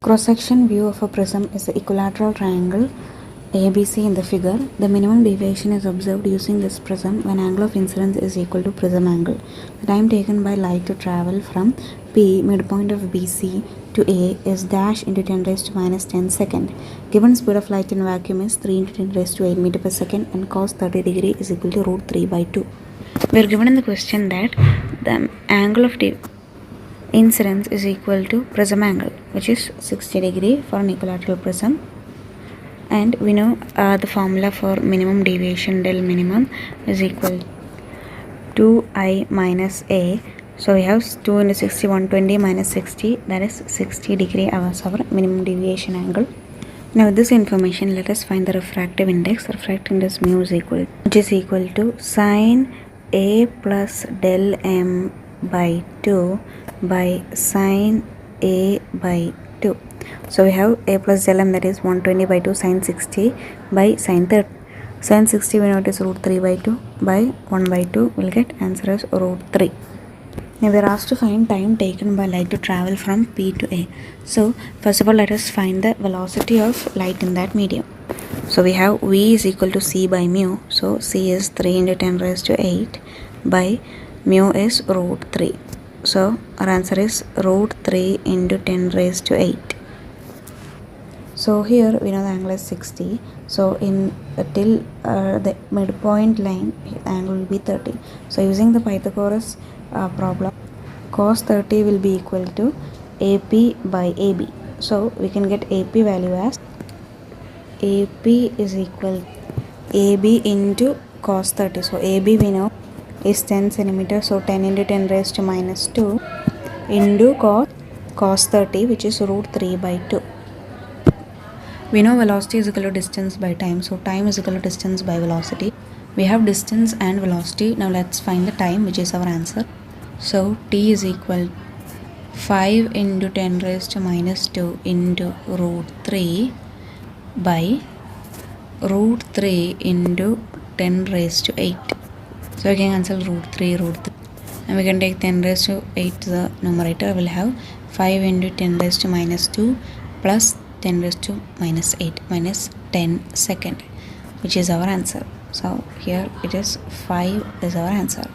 Cross-section view of a prism is the equilateral triangle ABC in the figure. The minimum deviation is observed using this prism when angle of incidence is equal to prism angle. The time taken by light to travel from P, midpoint of BC, to A is dash into 10 raised to minus 10 second. Given speed of light in vacuum is 3 into 10 raised to 8 meter per second and cos 30 degree is equal to root 3 by 2. We are given in the question that the angle of incidence is equal to prism angle, which is 60 degree for an equilateral prism, and we know the formula for minimum deviation del minimum is equal to I minus A. So we have 2 into 60, 120 minus 60, that is 60 degree as our minimum deviation angle. Now with this information, let us find the refractive index. Refractive index mu is equal to sine A plus del m by 2 by sine A by 2. So we have A plus del m, that is 120 by 2 sine 60 by sine 30. Sine 60 we know it is root 3 by 2 by 1 by 2. We'll get answer as root 3. Now we are asked to find time taken by light to travel from P to A. So first of all, let us find the velocity of light in that medium. So we have V is equal to C by mu. So C is 3 into 10 raised to 8 by mu is root 3. So our answer is root 3 into 10 raised to 8. So here we know the angle is 60. So in till the midpoint line, the angle will be 30. So using the Pythagoras problem, cos 30 will be equal to AP by AB. So we can get AP value as AP is equal to AB into cos 30. So AB we know is 10 centimeters. So 10 into 10 raised to minus 2 into cos 30, which is root 3 by 2. We know velocity is equal to distance by time. So time is equal to distance by velocity. We have distance and velocity. Now let's find the time, which is our answer. So T is equal 5 into 10 raised to minus 2 into root 3 by root 3 into 10 raised to 8. So we can cancel root 3, and we can take 10 raised to 8 to the numerator. We'll have 5 into 10 raised to minus 2 plus 10 raised to minus 8 minus 10 second, which is our answer. So here it is 5 is our answer.